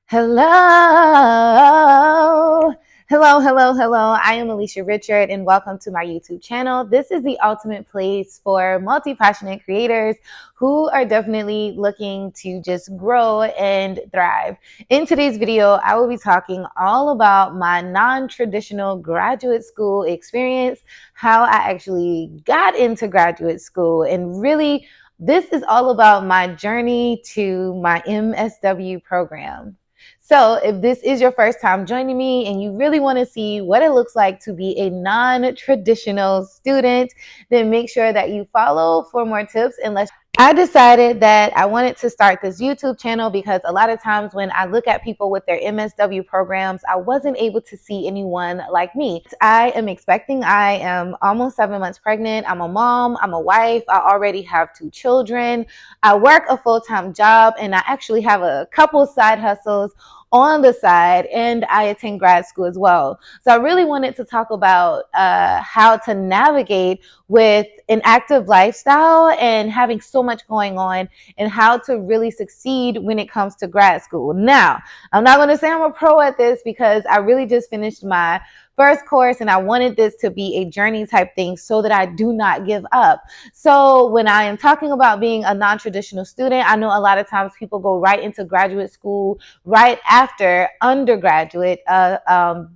Hello. Hello. I am Alisha Richard, and welcome to my YouTube channel. This is the ultimate place for multi-passionate creators who are definitely looking to just grow and thrive. In today's video, I will be talking all about my non-traditional graduate school experience, how I actually got into graduate school, and really, this is all about my journey to my MSW program. So, if this is your first time joining me and you really want to see what it looks like to be a non traditional student, then make sure that you follow for more tips and let's. I decided that I wanted to start this YouTube channel because a lot of times when I look at people with their MSW programs, I wasn't able to see anyone like me. I am expecting, I am almost 7 months pregnant. I'm a mom, I'm a wife, I already have 2 children. I work a full-time job and I actually have a couple side hustles on the side, and I attend grad school as well. So I really wanted to talk about how to navigate with an active lifestyle and having so much going on, and how to really succeed when it comes to grad school. Now, I'm not going to say I'm a pro at this because I really just finished my first course and I wanted this to be a journey type thing so that I do not give up. So when I am talking about being a non-traditional student, I know a lot of times people go right into graduate school right after undergraduate,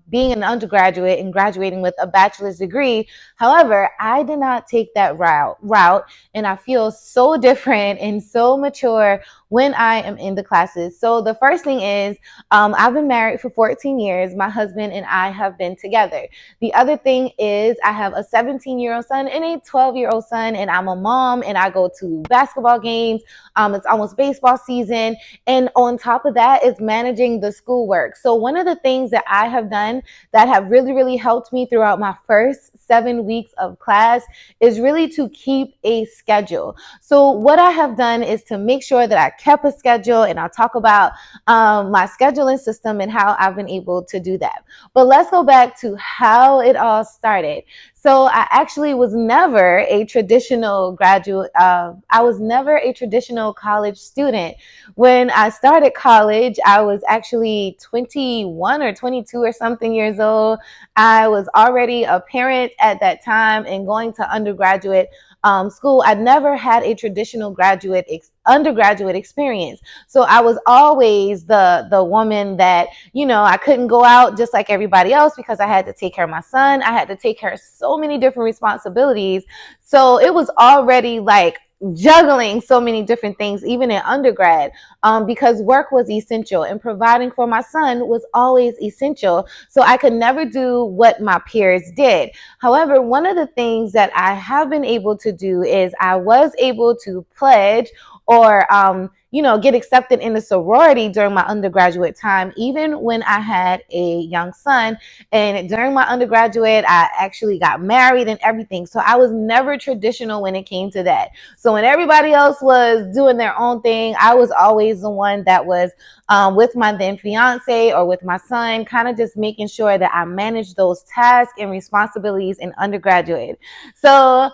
being an undergraduate and graduating with a bachelor's degree. However, I did not take that route, and I feel so different and so mature when I am in the classes. So the first thing is, I've been married for 14 years. My husband and I have been together. The other thing is I have a 17-year-old son and a 12-year-old son, and I'm a mom and I go to basketball games. It's almost baseball season. And on top of that is managing the schoolwork. So one of the things that I have done that have really helped me throughout my first 7 weeks of class is really to keep a schedule. So what I have done is to make sure that I kept a schedule, and I'll talk about my scheduling system and how I've been able to do that. But let's go back to how it all started. So I actually was never a traditional graduate. I was never a traditional college student. When I started college, I was actually 21 or 22 or something years old. I was already a parent at that time and going to undergraduate school. I never had a traditional undergraduate experience. So I was always the woman that, I couldn't go out just like everybody else because I had to take care of my son. I had to take care of so many different responsibilities. So it was already like juggling so many different things, even in undergrad, because work was essential and providing for my son was always essential. So I could never do what my peers did. However, one of the things that I have been able to do is I was able to pledge or get accepted in the sorority during my undergraduate time, even when I had a young son. And during my undergraduate, I actually got married and everything. So I was never traditional when it came to that. So when everybody else was doing their own thing, I was always the one that was with my then fiance or with my son, kind of just making sure that I managed those tasks and responsibilities in undergraduate. So,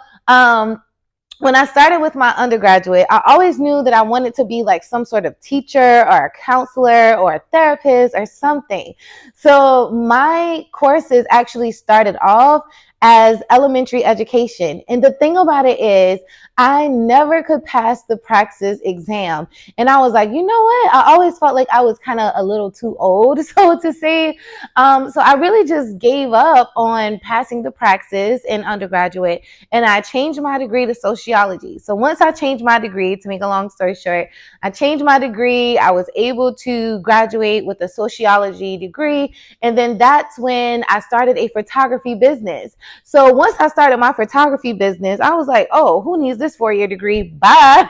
when I started with my undergraduate, I always knew that I wanted to be like some sort of teacher or a counselor or a therapist or something. So my courses actually started off as elementary education. And the thing about it is, I never could pass the praxis exam. And I was like, you know what? I always felt like I was kind of a little too old, so to say. So I really just gave up on passing the praxis in undergraduate, and I changed my degree to sociology. So once I changed my degree, to make a long story short, I changed my degree. I was able to graduate with a sociology degree. And then that's when I started a photography business. So once I started my photography business, I was like, oh, who needs this 4-year degree? Bye.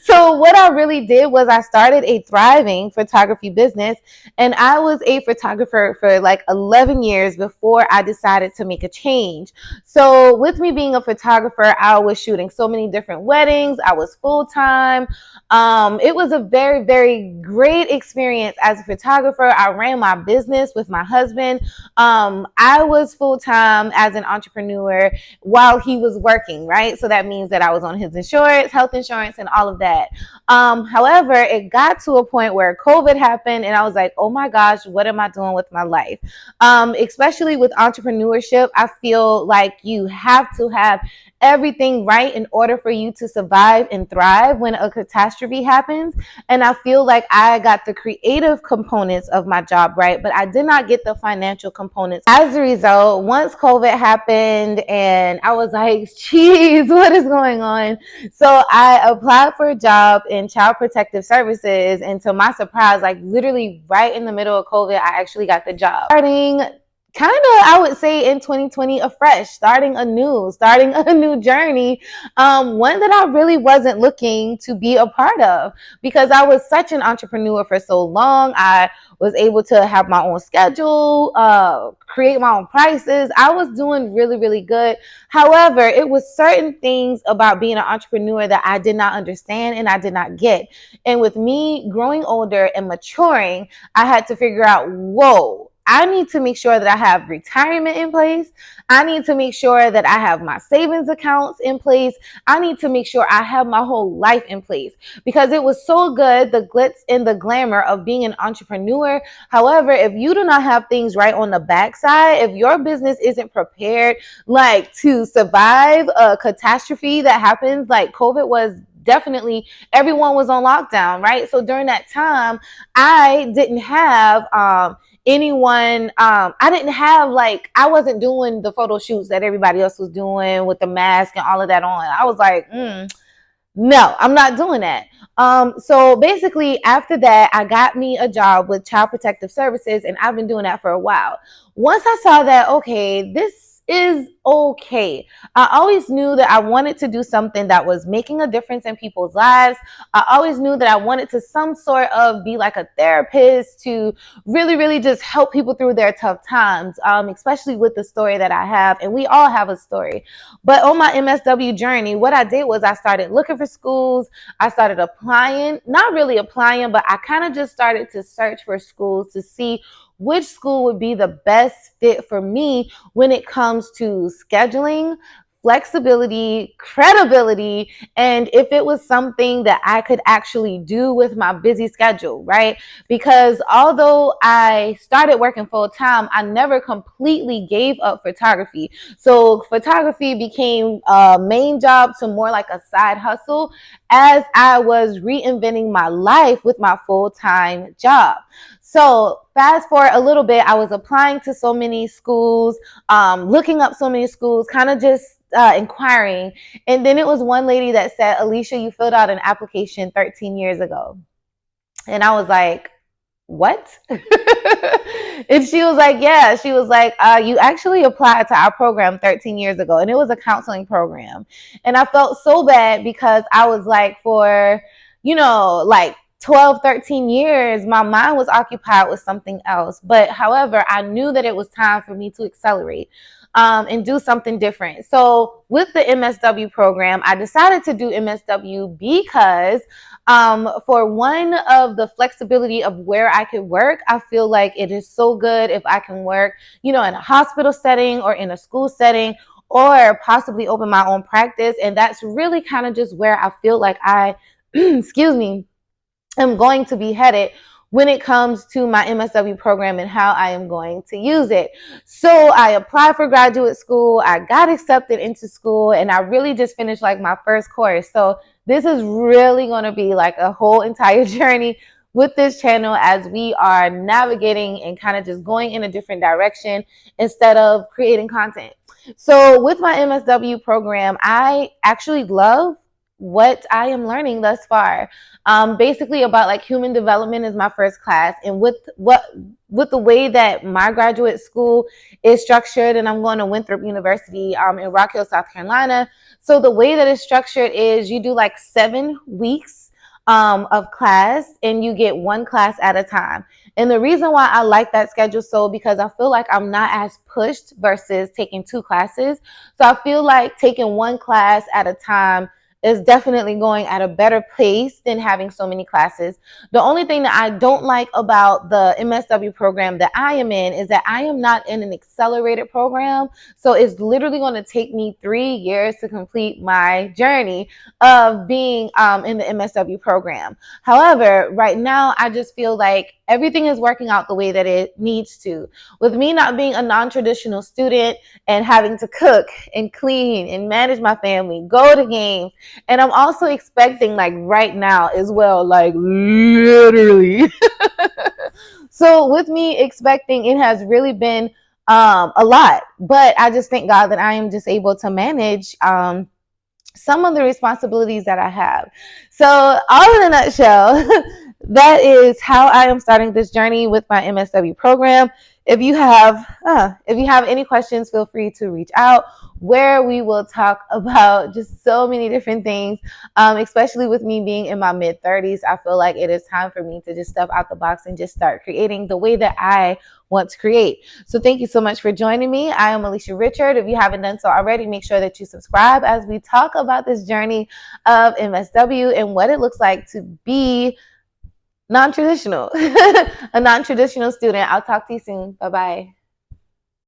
So what I really did was I started a thriving photography business, and I was a photographer for like 11 years before I decided to make a change. So with me being a photographer, I was shooting so many different weddings. I was full-time. It was a very great experience as a photographer. I ran my business with my husband. I was full-time as an entrepreneur while he was working, right? So that means that I was on his insurance, health insurance, and all of that. However, it got to a point where COVID happened and I was like, oh my gosh, what am I doing with my life? Especially with entrepreneurship, I feel like you have to have everything right in order for you to survive and thrive when a catastrophe happens. And I feel like I got the creative components of my job right, but I did not get the financial components. As a result, once COVID happened and I was like, geez, what is going on? So I applied for a job in child protective services. And to my surprise, like literally right in the middle of COVID, I actually got the job. Starting kind of, I would say in 2020 afresh, starting a new journey, one that I really wasn't looking to be a part of because I was such an entrepreneur for so long. I was able to have my own schedule, create my own prices. I was doing really, really good. However, it was certain things about being an entrepreneur that I did not understand and I did not get. And with me growing older and maturing, I had to figure out, whoa, I need to make sure that I have retirement in place. I need to make sure that I have my savings accounts in place. I need to make sure I have my whole life in place because it was so good, the glitz and the glamour of being an entrepreneur. However, if you do not have things right on the backside, if your business isn't prepared like to survive a catastrophe that happens like COVID was, definitely everyone was on lockdown, right? So during that time, I didn't have anyone. I didn't have I wasn't doing the photo shoots that everybody else was doing with the mask and all of that on. I was like, no, I'm not doing that. So basically after that, I got me a job with Child Protective Services and I've been doing that for a while. Once I saw that, okay, this is okay. I always knew that I wanted to do something that was making a difference in people's lives. I always knew that I wanted to some sort of be like a therapist to really, really just help people through their tough times, especially with the story that I have. And we all have a story. But on my MSW journey, what I did was I started looking for schools. I started applying, not really applying, but I kind of just started to search for schools to see which school would be the best fit for me when it comes to scheduling, flexibility, credibility, and if it was something that I could actually do with my busy schedule, right? Because although I started working full time, I never completely gave up photography. So photography became a main job to more like a side hustle as I was reinventing my life with my full-time job. So fast forward a little bit, I was applying to so many schools, looking up so many schools, kind of just inquiring. And then it was one lady that said, Alisha, you filled out an application 13 years ago. And I was like, what? And she was like, yeah. She was like, you actually applied to our program 13 years ago. And it was a counseling program. And I felt so bad because I was like, for, 12, 13 years, my mind was occupied with something else. But however, I knew that it was time for me to accelerate and do something different. So with the MSW program, I decided to do MSW because for one of the flexibility of where I could work, I feel like it is so good if I can work, in a hospital setting or in a school setting, or possibly open my own practice. And that's really kind of just where I feel like I, excuse me, am going to be headed when it comes to my MSW program and how I am going to use it. So I applied for graduate school, I got accepted into school, and I really just finished like my first course. So this is really going to be like a whole entire journey with this channel as we are navigating and kind of just going in a different direction instead of creating content. So with my MSW program, I actually love what I am learning thus far. Basically about like human development is my first class, and with the way that my graduate school is structured, and I'm going to Winthrop University in Rock Hill, South Carolina. So the way that it's structured is you do like 7 weeks of class, and you get one class at a time. And the reason why I like that schedule because I feel like I'm not as pushed versus taking 2 classes. So I feel like taking one class at a time is definitely going at a better pace than having so many classes. The only thing that I don't like about the MSW program that I am in is that I am not in an accelerated program. So it's literally going to take me 3 years to complete my journey of being in the MSW program. However, right now, I just feel like everything is working out the way that it needs to. With me not being a non-traditional student and having to cook and clean and manage my family, go to games, and I'm also expecting like right now as well, like literally. So with me expecting, it has really been a lot, but I just thank God that I am just able to manage some of the responsibilities that I have. So, all in a nutshell, that is how I am starting this journey with my MSW program. If you have any questions, feel free to reach out, where we will talk about just so many different things. Especially with me being in my mid-30s, I feel like it is time for me to just step out the box and just start creating the way that I want to create. So thank you so much for joining me. I am Alisha Richard. If you haven't done so already, make sure that you subscribe as we talk about this journey of MSW and what it looks like to be non-traditional, a non-traditional student. I'll talk to you soon. Bye-bye.